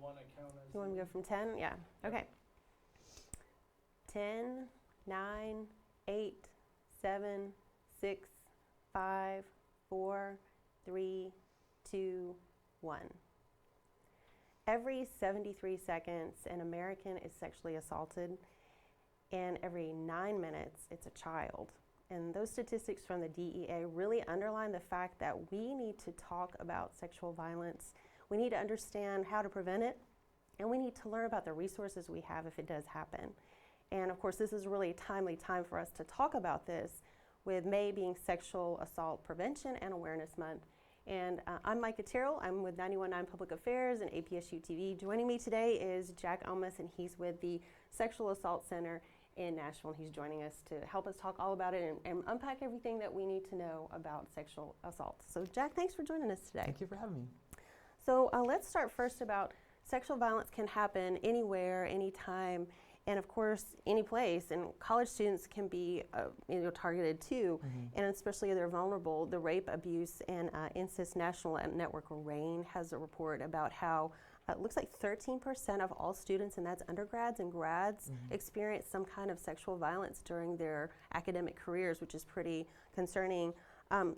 want to count as... You want to go from 10? Yeah. Okay. 10, 9, 8, 7, 6, 5, 4, 3, 2, 1. Every 73 seconds, an American is sexually assaulted, and every 9 minutes, it's a child. And those statistics from the DEA really underline the fact that we need to talk about sexual violence. We need to understand how to prevent it, and we need to learn about the resources we have if it does happen. And of course, this is really a timely time for us to talk about this, with May being Sexual Assault Prevention and Awareness Month. And I'm Micah Terrell. I'm with 91.9 Public Affairs and APSU TV. Joining me today is Jack Ohmes, and he's with the Sexual Assault Center in Nashville. And he's joining us to help us talk all about it and unpack everything that we need to know about sexual assault. So Jack, thanks for joining us today. Thank you for having me. So let's start first about sexual violence can happen anywhere, anytime, and of course, any place. And college students can be targeted too, and especially they're vulnerable. The Rape, Abuse, and Incest National Network, RAINN, has a report about how it looks like 13% of all students, and that's undergrads and grads, experience some kind of sexual violence during their academic careers, which is pretty concerning.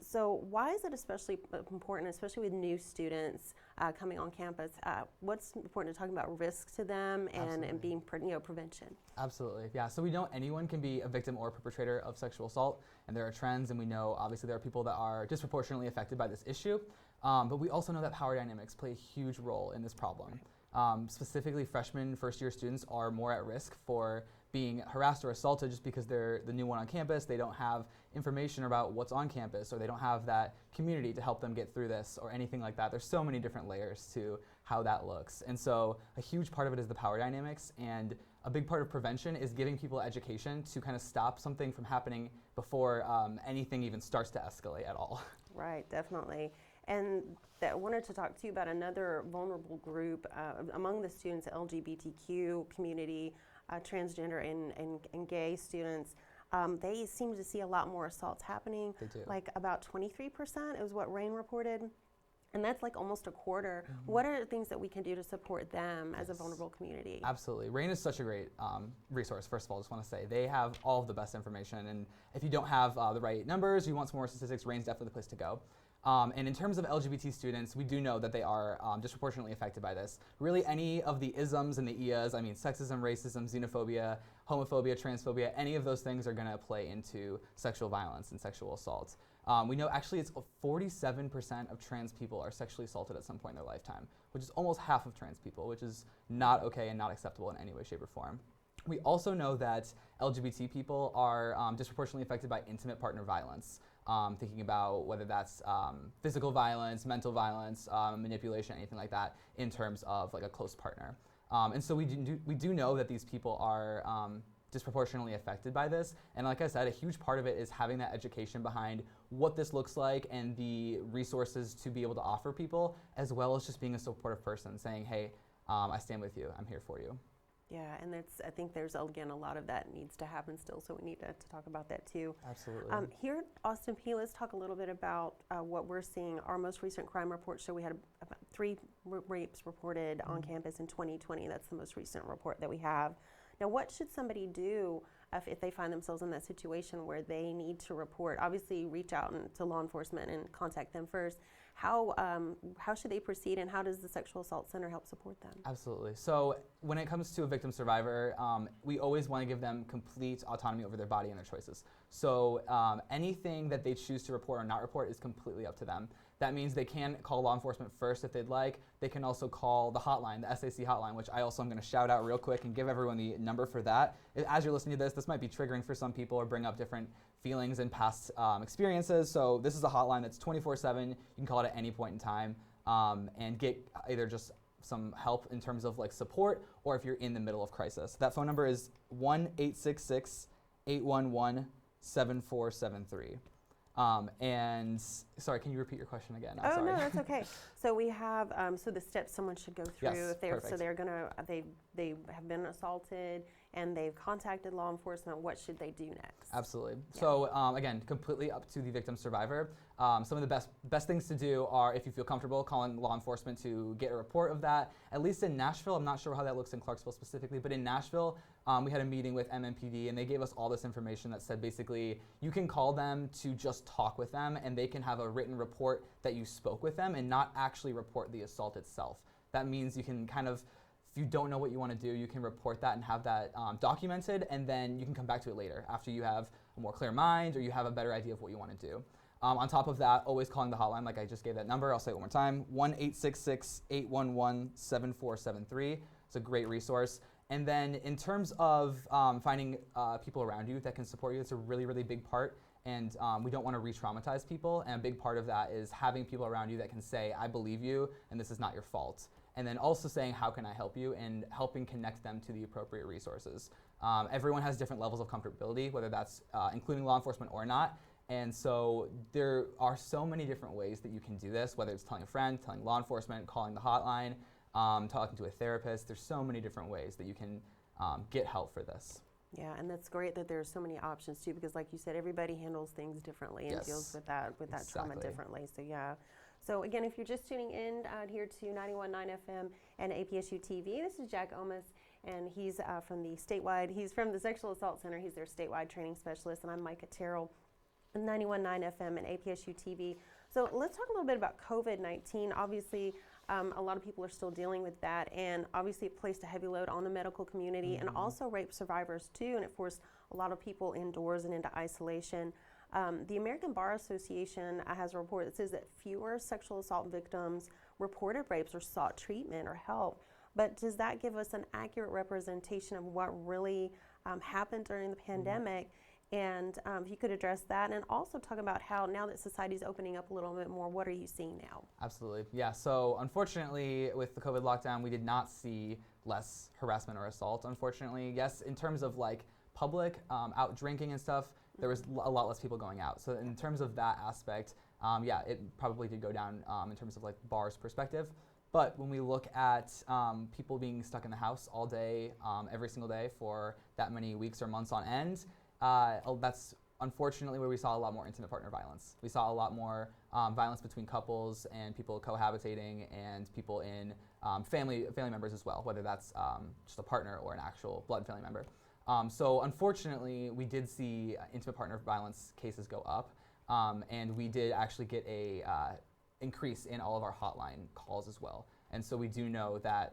So why is it especially important, especially with new students coming on campus? What's important to talk about risks to them and being prevention? Absolutely, yeah. So we know anyone can be a victim or a perpetrator of sexual assault, and there are trends, and we know obviously there are people that are disproportionately affected by this issue, but we also know that power dynamics play a huge role in this problem. Specifically, freshman, first-year students are more at risk for being harassed or assaulted just because they're the new one on campus. They don't have information about what's on campus, or they don't have that community to help them get through this or anything like that. There's so many different layers to how that looks. And so a huge part of it is the power dynamics, and a big part of prevention is giving people education to kind of stop something from happening before anything even starts to escalate at all. Right, definitely. And I wanted to talk to you about another vulnerable group among the students, LGBTQ community, transgender and gay students. They seem to see a lot more assaults happening. They do. Like about 23% is what RAINN reported. And that's like almost a quarter. What are the things that we can do to support them as a vulnerable community? Absolutely. RAINN is such a great resource, first of all. I just want to say they have all of the best information. And if you don't have the right numbers, you want some more statistics, RAINN's definitely the place to go. And in terms of LGBT students, we do know that they are disproportionately affected by this. Really, any of the isms and the IAs, I mean, sexism, racism, xenophobia, homophobia, transphobia, any of those things are going to play into sexual violence and sexual assault. We know actually it's 47% of trans people are sexually assaulted at some point in their lifetime, which is almost half of trans people, which is not okay and not acceptable in any way, shape, or form. We also know that LGBT people are disproportionately affected by intimate partner violence. Thinking about whether that's physical violence, mental violence, manipulation, anything like that, in terms of like a close partner. And so we do know that these people are disproportionately affected by this. And like I said, a huge part of it is having that education behind what this looks like and the resources to be able to offer people, as well as just being a supportive person, saying, hey, I stand with you, I'm here for you. Yeah, and I think there's, again, a lot of that needs to happen still, so we need to talk about that too. Absolutely. Here at Austin P, let's talk a little bit about what we're seeing. Our most recent crime report show we had about 3 rapes reported on campus in 2020. That's the most recent report that we have. Now, what should somebody do if they find themselves in that situation where they need to report? Obviously, reach out to law enforcement and contact them first. How should they proceed, and how does the Sexual Assault Center help support them? Absolutely. So when it comes to a victim survivor, we always want to give them complete autonomy over their body and their choices. So anything that they choose to report or not report is completely up to them. That means they can call law enforcement first if they'd like. They can also call the hotline, the SAC hotline, which I also am going to shout out real quick and give everyone the number for that. As you're listening to this might be triggering for some people or bring up different feelings and past experiences. So this is a hotline that's 24/7. You can call it at any point in time and get either just some help in terms of like support, or if you're in the middle of crisis. That phone number is 1-866-811-7473. And sorry, can you repeat your question again? I'm sorry. No, that's okay. So we have so the steps someone should go through if they're perfect. So they're gonna they have been assaulted and they've contacted law enforcement. What should they do next? Absolutely. Yeah. So again, completely up to the victim survivor. Some of the best things to do are, if you feel comfortable, calling law enforcement to get a report of that. At least in Nashville, I'm not sure how that looks in Clarksville specifically, but in Nashville, we had a meeting with MMPD, and they gave us all this information that said basically you can call them to just talk with them, and they can have a written report that you spoke with them and not actually report the assault itself. That means you can kind of, if you don't know what you want to do, you can report that and have that documented, and then you can come back to it later after you have a more clear mind or you have a better idea of what you want to do. On top of that, always calling the hotline, like I just gave that number. I'll say it one more time, 1-866-811-7473. It's a great resource. And then in terms of finding people around you that can support you, it's a really, really big part. And we don't want to re-traumatize people. And a big part of that is having people around you that can say, I believe you, and this is not your fault. And then also saying, how can I help you? And helping connect them to the appropriate resources. Everyone has different levels of comfortability, whether that's including law enforcement or not. And so there are so many different ways that you can do this, whether it's telling a friend, telling law enforcement, calling the hotline, talking to a therapist. There's so many different ways that you can get help for this. Yeah, and that's great that there's so many options too, because like you said, everybody handles things differently and Yes, deals with that trauma exactly. differently. So yeah. So again, if you're just tuning in here to 91.9 FM and APSU TV, this is Jack Ohmes, and he's from the Sexual Assault Center. He's their statewide training specialist, and I'm Micah Terrell, 91.9 FM and APSU TV. So let's talk a little bit about COVID-19. Obviously, a lot of people are still dealing with that, and obviously it placed a heavy load on the medical community and also rape survivors too, and it forced a lot of people indoors and into isolation. The American Bar Association has a report that says that fewer sexual assault victims reported rapes or sought treatment or help. But does that give us an accurate representation of what really happened during the pandemic? And if you could address that, and also talk about how now that society's opening up a little bit more, what are you seeing now? Absolutely. Yeah, so unfortunately with the COVID lockdown, we did not see less harassment or assault, unfortunately. Yes, in terms of like public out drinking and stuff, there was a lot less people going out. So in terms of that aspect, yeah, it probably did go down in terms of like bars perspective. But when we look at people being stuck in the house all day, every single day for that many weeks or months on end, that's unfortunately where we saw a lot more intimate partner violence. We saw a lot more violence between couples and people cohabitating and people in family members as well, whether that's just a partner or an actual blood family member. So unfortunately, we did see intimate partner violence cases go up, and we did actually get a increase in all of our hotline calls as well. And so we do know that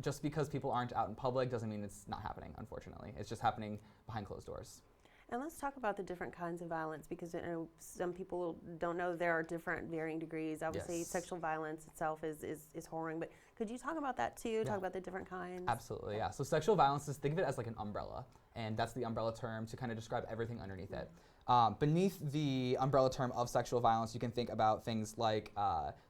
just because people aren't out in public doesn't mean it's not happening, unfortunately. It's just happening behind closed doors. And let's talk about the different kinds of violence, because you know, some people don't know there are different varying degrees. Obviously, Yes. sexual violence itself is horrible, but could you talk about that too? Yeah. Talk about the different kinds? Absolutely, yeah. So sexual violence, is think of it as like an umbrella, and that's the umbrella term to kind of describe everything underneath it. Beneath the umbrella term of sexual violence, you can think about things like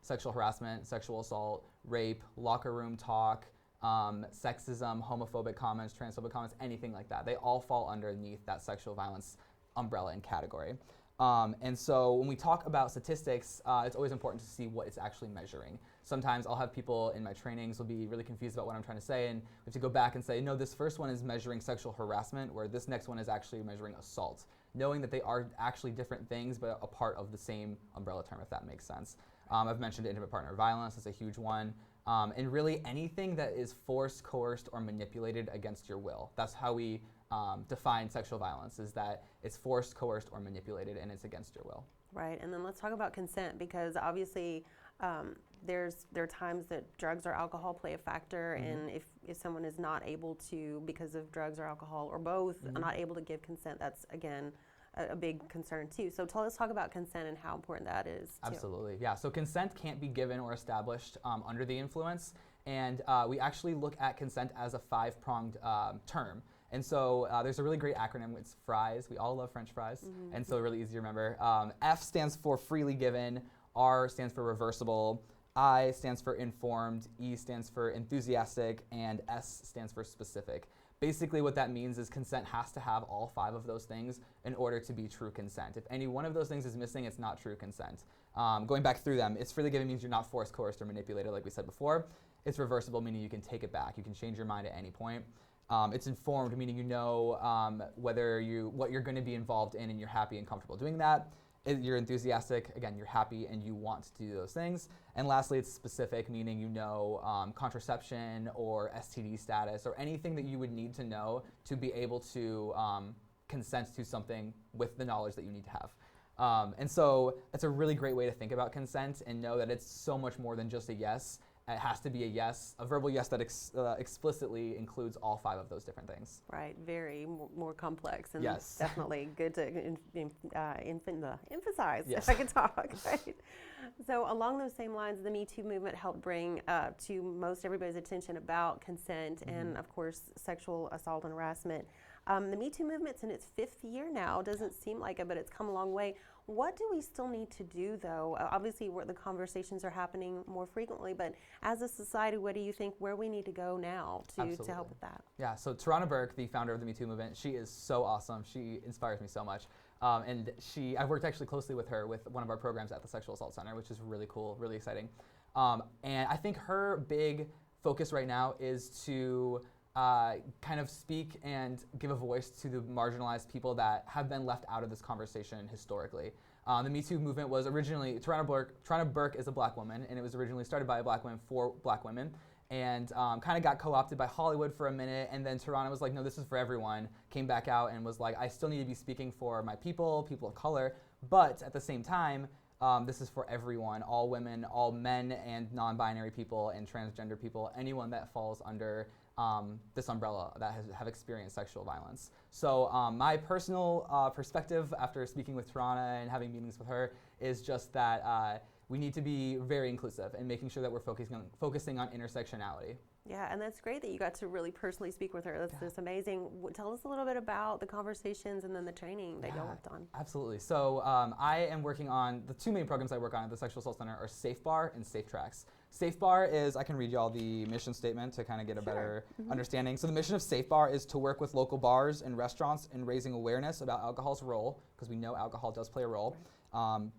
sexual harassment, sexual assault, rape, locker room talk, sexism, homophobic comments, transphobic comments, anything like that. They all fall underneath that sexual violence umbrella and category. And so when we talk about statistics, it's always important to see what it's actually measuring. Sometimes I'll have people in my trainings will be really confused about what I'm trying to say, and we have to go back and say, no, this first one is measuring sexual harassment, where this next one is actually measuring assault, knowing that they are actually different things, but a part of the same umbrella term, if that makes sense. I've mentioned intimate partner violence, that's a huge one. And really anything that is forced, coerced, or manipulated against your will. That's how we define sexual violence, is that it's forced, coerced, or manipulated, and it's against your will. Right, and then let's talk about consent, because obviously there are times that drugs or alcohol play a factor, and if someone is not able to, because of drugs or alcohol, or both, not able to give consent, that's, again, a big concern too. So let's talk about consent and how important that is too. Absolutely, yeah. So consent can't be given or established under the influence, and we actually look at consent as a 5-pronged term. And so there's a really great acronym, it's FRIES. We all love French fries, and so really easy to remember. F stands for freely given, R stands for reversible, I stands for informed, E stands for enthusiastic, and S stands for specific. Basically what that means is consent has to have all 5 of those things in order to be true consent. If any one of those things is missing, it's not true consent. Going back through them, it's freely given means you're not forced, coerced, or manipulated, like we said before. It's reversible, meaning you can take it back. You can change your mind at any point. It's informed, meaning you know what you're going to be involved in, and you're happy and comfortable doing that. you're enthusiastic, again, you're happy, and you want to do those things. And lastly, it's specific, meaning you know contraception or STD status or anything that you would need to know to be able to consent to something with the knowledge that you need to have. And so it's a really great way to think about consent and know that it's so much more than just a yes. It has to be a yes, a verbal yes that explicitly includes all 5 of those different things. Right, very more complex, and yes. definitely good to emphasize, yes. if I could talk. Right? So along those same lines, the Me Too movement helped bring to most everybody's attention about consent and, of course, sexual assault and harassment. The Me Too movement's in its 5th year now. Doesn't seem like it, but it's come a long way. What do we still need to do, though? Obviously, where the conversations are happening more frequently, but as a society, what do you think where we need to go now to help with that? Yeah, so Tarana Burke, the founder of the Me Too movement, she is so awesome. She inspires me so much. And I've worked actually closely with her with one of our programs at the Sexual Assault Center, which is really cool, really exciting. And I think her big focus right now is to kind of speak and give a voice to the marginalized people that have been left out of this conversation historically. The Me Too movement was originally, Tarana Burke is a black woman, and it was originally started by a black woman for black women, and kind of got co-opted by Hollywood for a minute, and then Tarana was like, no, this is for everyone, came back out and was like, I still need to be speaking for my people of color, but at the same time, this is for everyone, all women, all men and non-binary people and transgender people, anyone that falls under this umbrella that have experienced sexual violence. So my personal perspective after speaking with Tarana and having meetings with her is just that we need to be very inclusive and making sure that we're focusing on intersectionality. Yeah, and that's great that you got to really personally speak with her. That's amazing. Tell us a little bit about the conversations and then the training that y'all worked on. Absolutely. So I am working on, the 2 main programs I work on at the Sexual Assault Center are Safe Bar and Safe Tracks. Safe Bar is, I can read y'all the mission statement to kind of get a better understanding. So the mission of Safe Bar is to work with local bars and restaurants in raising awareness about alcohol's role, because we know alcohol does play a role.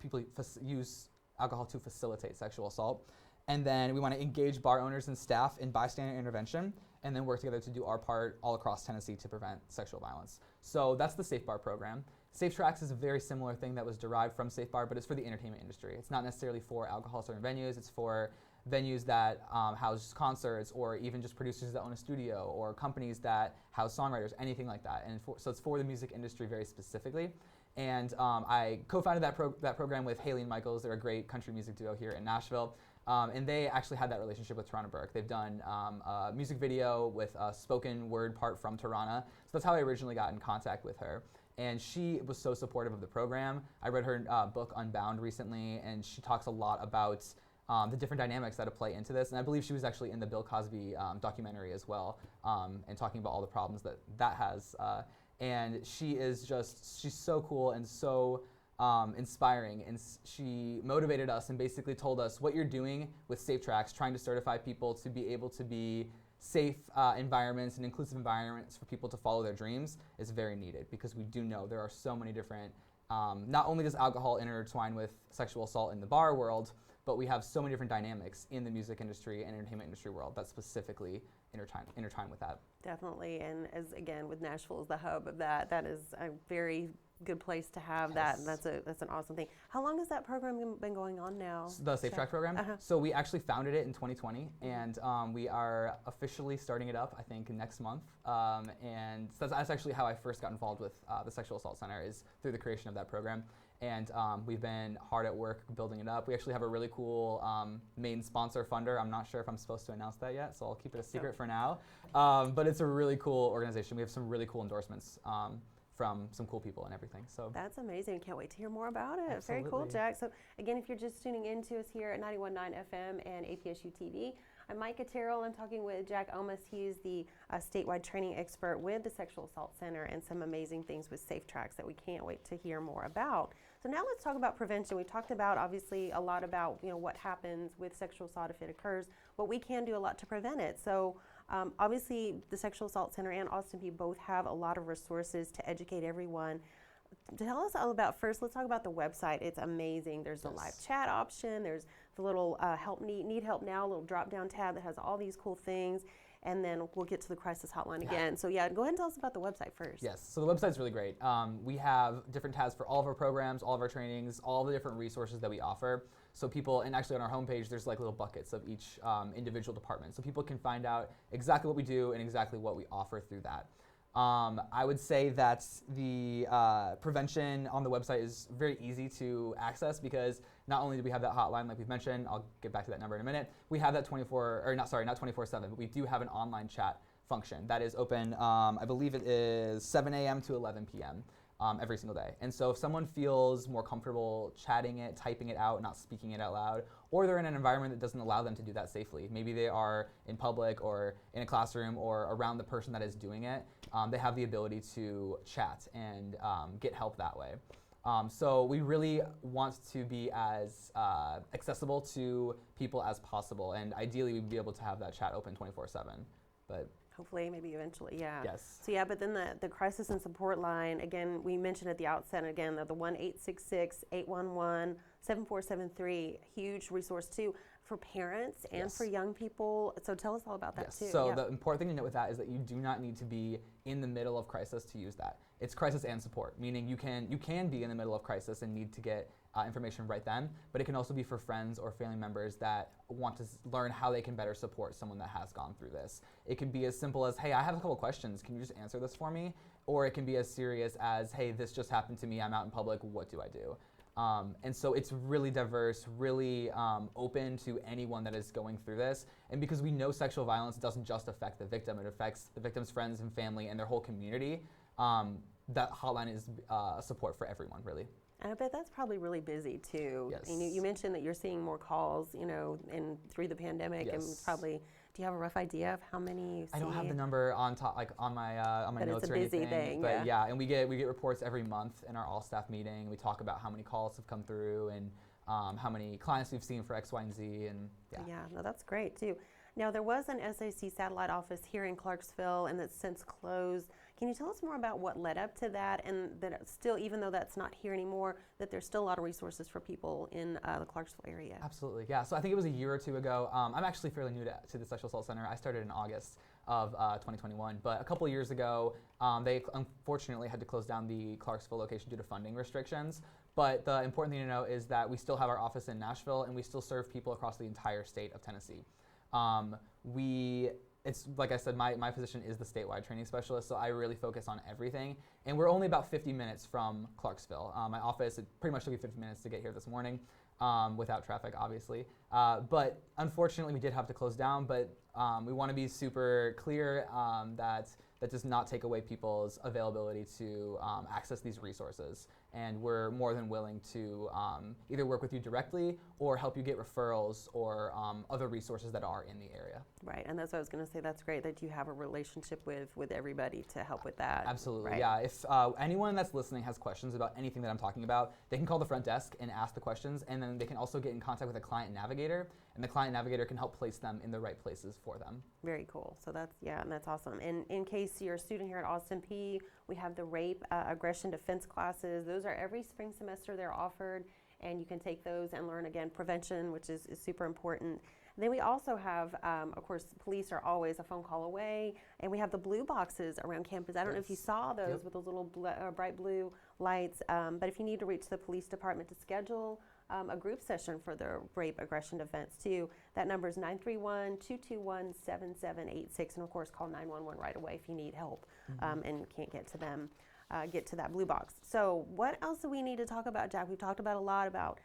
People use alcohol to facilitate sexual assault. And then we want to engage bar owners and staff in bystander intervention, and then work together to do our part all across Tennessee to prevent sexual violence. So that's the Safe Bar program. Safe Tracks is a very similar thing that was derived from Safe Bar, but it's for the entertainment industry. It's not necessarily for alcohol-serving venues. It's for venues that house concerts, or even just producers that own a studio, or companies that house songwriters, anything like that. And so it's for the music industry very specifically. And I co-founded that program with Haley and Michaels. They're a great country music duo here in Nashville. And they actually had that relationship with Tarana Burke. They've done a music video with a spoken word part from Tarana. So that's how I originally got in contact with her. And she was so supportive of the program. I read her book Unbound recently, and she talks a lot about the different dynamics that play into this. And I believe she was actually in the Bill Cosby documentary as well, and talking about all the problems that has. And she's so cool and so inspiring, and she motivated us and basically told us what you're doing with Safe Tracks, trying to certify people to be able to be safe environments and inclusive environments for people to follow their dreams is very needed, because we do know there are so many different, not only does alcohol intertwine with sexual assault in the bar world, but we have so many different dynamics in the music industry and entertainment industry world that specifically intertwine with that. Definitely, and as again with Nashville as the hub of that, that is a very good place to have that, and that's an awesome thing. How long has that program been going on now? The Safe Track program? So we actually founded it in 2020, and we are officially starting it up, I think, next month. And so that's actually how I first got involved with the Sexual Assault Center, is through the creation of that program. And we've been hard at work building it up. We actually have a really cool main sponsor funder. I'm not sure if I'm supposed to announce that yet, so I'll keep it a secret for now. But it's a really cool organization. We have some really cool endorsements from some cool people and everything. So that's amazing. Can't wait to hear more about it. Absolutely. Very cool, Jack. So again, if you're just tuning in to us here at 91.9 FM and APSU TV, I'm Micah Terrell. I'm talking with Jack Ohmes. He is the statewide training expert with the Sexual Assault Center, and some amazing things with Safe Tracks that we can't wait to hear more about. So now let's talk about prevention. We talked about, obviously, a lot about what happens with sexual assault if it occurs, but we can do a lot to prevent it. So obviously, the Sexual Assault Center and Austin Peay both have a lot of resources to educate everyone. Tell us all about, first, let's talk about the website. It's amazing. There's a live chat option. There's the little need help now, little drop-down tab that has all these cool things. and then we'll get to the crisis hotline again. So yeah, go ahead and tell us about the website first. Yes, so the website's really great. We have different tabs for all of our programs, all of our trainings, all the different resources that we offer. So people, and actually on our homepage, there's like little buckets of each individual department. So people can find out exactly what we do and exactly what we offer through that. I would say that the prevention on the website is very easy to access because not only do we have that hotline like we've mentioned, I'll get back to that number in a minute, we have that not 24/7, but we do have an online chat function that is open, I believe it is 7 a.m. to 11 p.m. Every single day. And so if someone feels more comfortable chatting it, typing it out, not speaking it out loud, or they're in an environment that doesn't allow them to do that safely, maybe they are in public or in a classroom or around the person that is doing it, they have the ability to chat and get help that way. So we really want to be as accessible to people as possible, and ideally we'd be able to have that chat open 24/7. But hopefully, maybe eventually, yeah. yes. So yeah, but then the crisis and support line, again, we mentioned at the outset, again, the 1-866-811-7473, huge resource too for parents and Yes. for young people. So tell us all about that Yes. too. So yeah. the important thing to note with that is that you do not need to be in the middle of crisis to use that. It's crisis and support, meaning you can be in the middle of crisis and need to get information right then, but it can also be for friends or family members that want to learn how they can better support someone that has gone through this. It can be as simple as, hey, I have a couple questions, can you just answer this for me? Or it can be as serious as, hey, this just happened to me, I'm out in public, what do I do? And so it's really diverse, really open to anyone that is going through this. And because we know sexual violence doesn't just affect the victim, it affects the victim's friends and family and their whole community, that hotline is support for everyone, really. And I bet that's probably really busy too. Yes. And you mentioned that you're seeing more calls, and through the pandemic, and Yes. probably. Do you have a rough idea of how many you see? I don't have the number on top, like on my But notes it's a or busy anything. thing, But yeah. and we get reports every month in our all staff meeting. We talk about how many calls have come through and how many clients we've seen for X, Y, and Z, and yeah. Yeah, no, that's great too. Now, there was an SAC satellite office here in Clarksville, and it's since closed. Can you tell us more about what led up to that, and that it's still, even though that's not here anymore, that there's still a lot of resources for people in the Clarksville area? Absolutely, yeah. So I think it was a year or two ago. I'm actually fairly new to the Sexual Assault Center. I started in August of 2021, but a couple of years ago, they unfortunately had to close down the Clarksville location due to funding restrictions. But the important thing to know is that we still have our office in Nashville, and we still serve people across the entire state of Tennessee. It's like I said, my position is the statewide training specialist, so I really focus on everything. And we're only about 50 minutes from Clarksville. My office, it pretty much took me 50 minutes to get here this morning, without traffic, obviously. But unfortunately, we did have to close down, but we want to be super clear that does not take away people's availability to access these resources. And we're more than willing to either work with you directly or help you get referrals or other resources that are in the area. Right, and that's what I was going to say. That's great that you have a relationship with everybody to help with that. Absolutely, right? yeah. If anyone that's listening has questions about anything that I'm talking about, they can call the front desk and ask the questions, and then they can also get in contact with a client navigator, and the client navigator can help place them in the right places for them. Very cool. So that's, yeah, and that's awesome. And in case you're a student here at Austin P, we have the rape aggression defense classes. Those are every spring semester they're offered, and you can take those and learn, again, prevention, which is super important. And then we also have, of course, police are always a phone call away, and we have the blue boxes around campus. I don't know if you saw those. Yep. With those little bright blue lights, but if you need to reach the police department to schedule a group session for the rape aggression defense too, that number is 931-221-7786, and of course call 911 right away if you need help and you can't get to them. Get to that blue box. So what else do we need to talk about, Jack? We've talked about a lot about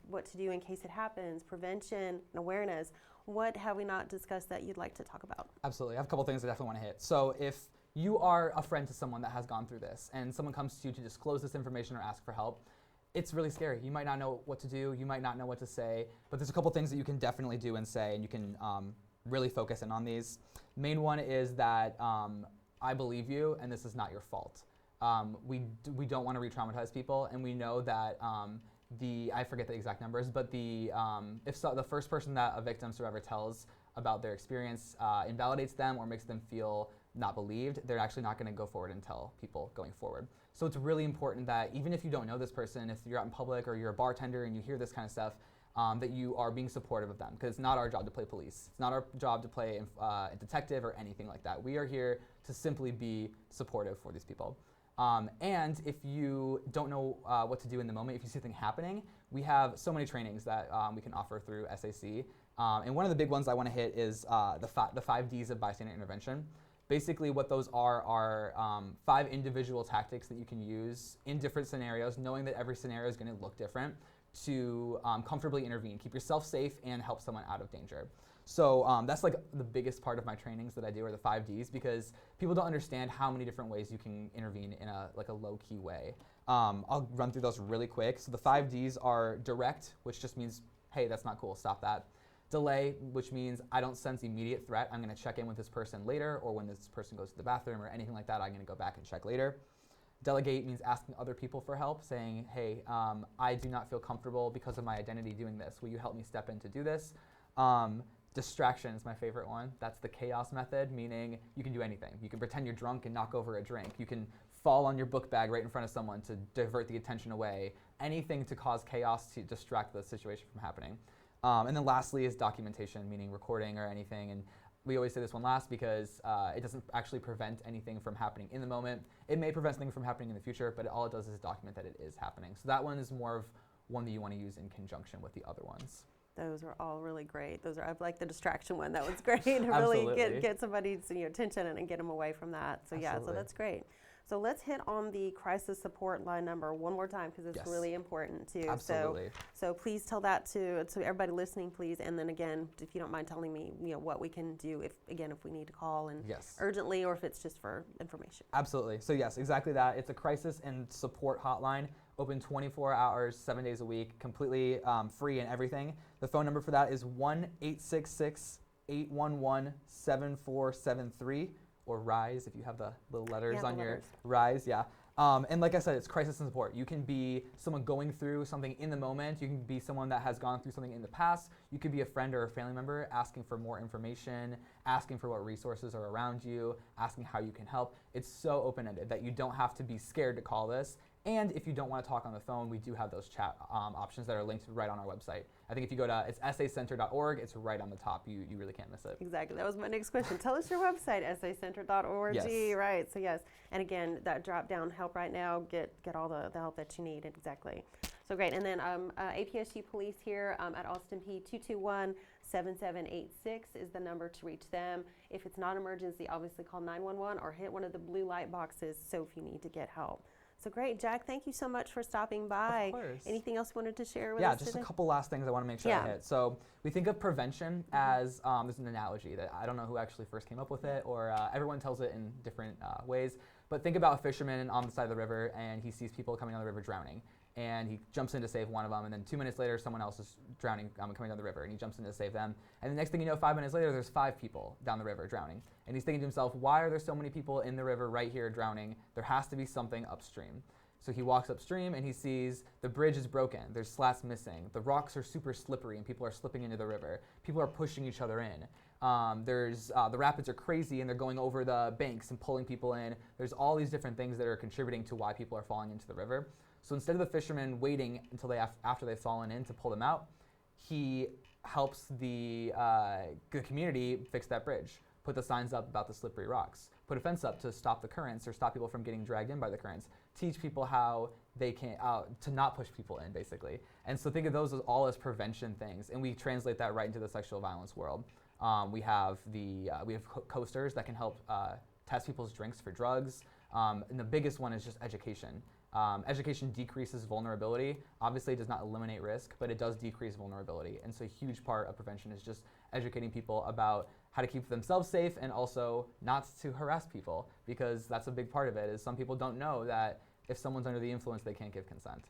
what to do in case it happens, prevention and awareness. What have we not discussed that you'd like to talk about? Absolutely. I have a couple things I definitely want to hit. So if you are a friend to someone that has gone through this and someone comes to you to disclose this information or ask for help, it's really scary. You might not know what to do, you might not know what to say, but there's a couple things that you can definitely do and say, and you can really focus in on these. Main one is that I believe you and this is not your fault. We don't want to re-traumatize people, and we know that I forget the exact numbers, but the first person that a victim survivor tells about their experience invalidates them or makes them feel not believed, they're actually not going to go forward and tell people going forward. So it's really important that even if you don't know this person, if you're out in public or you're a bartender and you hear this kind of stuff, that you are being supportive of them, because it's not our job to play police. It's not our job to play a detective or anything like that. We are here to simply be supportive for these people. And if you don't know what to do in the moment, if you see something happening, we have so many trainings that we can offer through SAC. And one of the big ones I want to hit is the 5 Ds of bystander intervention. Basically what those are 5 individual tactics that you can use in different scenarios, knowing that every scenario is going to look different, to comfortably intervene, keep yourself safe, and help someone out of danger. So that's like the biggest part of my trainings that I do, are the 5 Ds, because people don't understand how many different ways you can intervene in a low-key way. I'll run through those really quick. So the 5 Ds are direct, which just means, hey, that's not cool, stop that. Delay, which means I don't sense immediate threat. I'm going to check in with this person later, or when this person goes to the bathroom or anything like that, I'm going to go back and check later. Delegate means asking other people for help, saying, hey, I do not feel comfortable because of my identity doing this. Will you help me step in to do this? Distraction is my favorite one. That's the chaos method, meaning you can do anything. You can pretend you're drunk and knock over a drink. You can fall on your book bag right in front of someone to divert the attention away. Anything to cause chaos, to distract the situation from happening. And then lastly is documentation, meaning recording or anything. And we always say this one last because it doesn't actually prevent anything from happening in the moment. It may prevent something from happening in the future, but all it does is document that it is happening. So that one is more of one that you want to use in conjunction with the other ones. Those are all really great. I like the distraction one. That was great. To really get somebody's attention and get them away from that. So yeah, so that's great. So let's hit on the crisis support line number one more time, because it's really important too. Absolutely. So please tell that to everybody listening, please. And then again, if you don't mind telling me, what we can do if we need to call and urgently, or if it's just for information. Absolutely. So yes, exactly that. It's a crisis and support hotline, open 24 hours, 7 days a week, completely free and everything. The phone number for that is 1-866-811-7473. Or RISE, if you have the little letters on your RISE, and like I said, it's crisis and support. You can be someone going through something in the moment. You can be someone that has gone through something in the past. You could be a friend or a family member asking for more information, asking for what resources are around you, asking how you can help. It's so open-ended that you don't have to be scared to call this. And if you don't want to talk on the phone, we do have those chat options that are linked right on our website. I think if you go to, it's sacenter.org, it's right on the top. You really can't miss it. Exactly. That was my next question. Tell us your website, sacenter.org. Yes. Right. So yes. And again, that drop down help right now, get all the help that you need. Exactly. So great. And then APSU Police here at Austin P 221-7786 is the number to reach them. If it's not an emergency, obviously call 911 or hit one of the blue light boxes. So if you need to get help. So great, Jack, thank you so much for stopping by. Of course. Anything else you wanted to share with us today? Yeah, just a couple last things I want to make sure I hit. So we think of prevention as, there's an analogy that I don't know who actually first came up with it, or everyone tells it in different ways. But think about a fisherman on the side of the river, and he sees people coming down the river drowning. And he jumps in to save one of them, and then 2 minutes later, someone else is drowning, coming down the river, and he jumps in to save them. And the next thing you know, 5 minutes later, there's 5 people down the river drowning. And he's thinking to himself, why are there so many people in the river right here drowning? There has to be something upstream. So he walks upstream, and he sees the bridge is broken. There's slats missing. The rocks are super slippery, and people are slipping into the river. People are pushing each other in. The rapids are crazy, and they're going over the banks and pulling people in. There's all these different things that are contributing to why people are falling into the river. So instead of the fisherman waiting until after they've fallen in to pull them out, he helps the community fix that bridge. Put the signs up about the slippery rocks. Put a fence up to stop the currents or stop people from getting dragged in by the currents. Teach people how they can to not push people in, basically. And so think of those as all as prevention things, and we translate that right into the sexual violence world. We have coasters that can help test people's drinks for drugs, and the biggest one is just education. Education decreases vulnerability. Obviously, it does not eliminate risk, but it does decrease vulnerability. And so a huge part of prevention is just educating people about how to keep themselves safe and also not to harass people, because that's a big part of it, is some people don't know that if someone's under the influence, they can't give consent.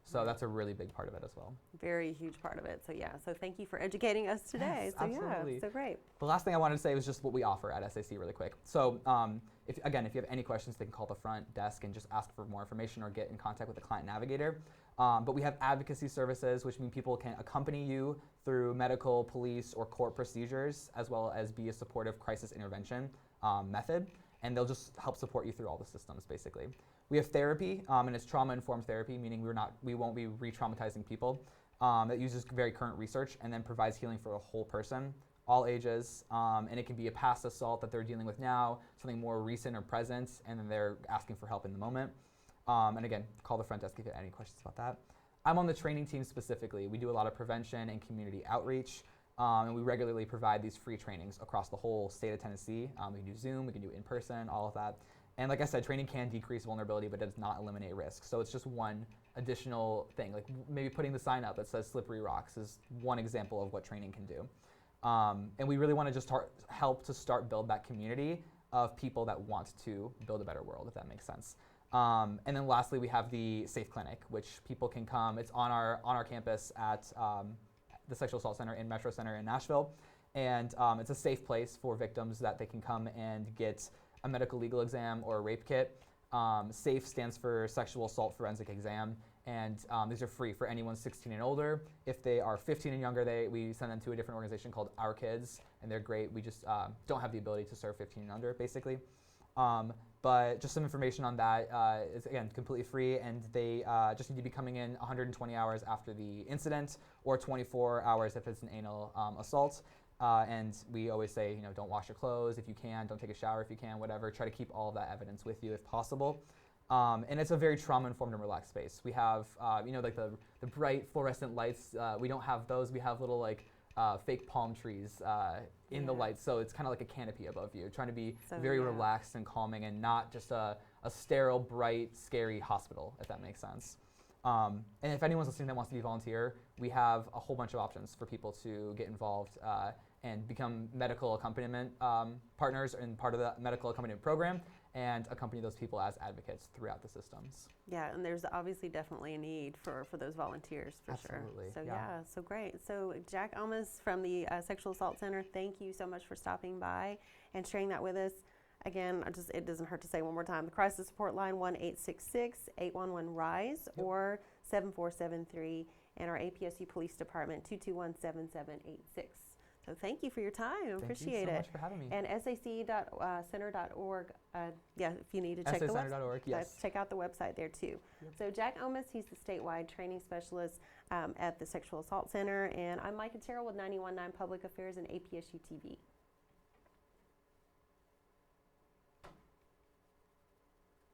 So that's a really big part of it as well. Very huge part of it. So yeah, so thank you for educating us today. Yes, so absolutely. Yeah, so great. The last thing I wanted to say was just what we offer at SAC really quick. So if you have any questions, they can call the front desk and just ask for more information or get in contact with the client navigator. But we have advocacy services, which mean people can accompany you through medical, police, or court procedures, as well as be a supportive crisis intervention method. And they'll just help support you through all the systems, basically. We have therapy, and it's trauma-informed therapy, meaning we won't be re-traumatizing people. that uses very current research and then provides healing for a whole person, all ages, and it can be a past assault that they're dealing with now, something more recent or present, and then they're asking for help in the moment. And again, call the front desk if you have any questions about that. I'm on the training team specifically. We do a lot of prevention and community outreach, and we regularly provide these free trainings across the whole state of Tennessee. We can do Zoom, we can do in person, all of that. And like I said, training can decrease vulnerability, but does not eliminate risk. So it's just one additional thing, like maybe putting the sign up that says slippery rocks is one example of what training can do. And we really want to just help to build that community of people that want to build a better world, if that makes sense. And then lastly, we have the Safe Clinic, which people can come. It's on our campus at the Sexual Assault Center in Metro Center in Nashville. And it's a safe place for victims that they can come and get a medical legal exam or a rape kit. SAFE stands for Sexual Assault Forensic Exam. And these are free for anyone 16 and older. If they are 15 and younger, we send them to a different organization called Our Kids, and they're great. We just don't have the ability to serve 15 and under, basically. But just some information on that is, again, completely free, and they just need to be coming in 120 hours after the incident, or 24 hours if it's an anal assault. And we always say, don't wash your clothes if you can, don't take a shower if you can, whatever. Try to keep all of that evidence with you if possible. And it's a very trauma-informed and relaxed space. We have, like the bright fluorescent lights. We don't have those. We have little fake palm trees in the lights, so it's kind of like a canopy above you, trying to be very relaxed and calming, and not just a sterile, bright, scary hospital, if that makes sense. And if anyone's listening that wants to be a volunteer, we have a whole bunch of options for people to get involved and become medical accompaniment partners and part of the medical accompaniment program, and accompany those people as advocates throughout the systems. Yeah, and there's obviously definitely a need for those volunteers, for Absolutely, sure. So so great. So Jack Ohmes from the Sexual Assault Center, thank you so much for stopping by and sharing that with us. Again, it doesn't hurt to say one more time, the crisis support line, 1-866-811-RISE, or 7473, and our APSU Police Department, 221-7786. So thank you for your time. Appreciate it. Thank you so much for having me. And sac.center.org, if you need to check the website. sacenter.org, yes. Check out the website there too. Yep. So Jack Ohmes, he's the statewide training specialist at the Sexual Assault Center, and I'm Micah Terrell with 91.9 Public Affairs and APSU TV.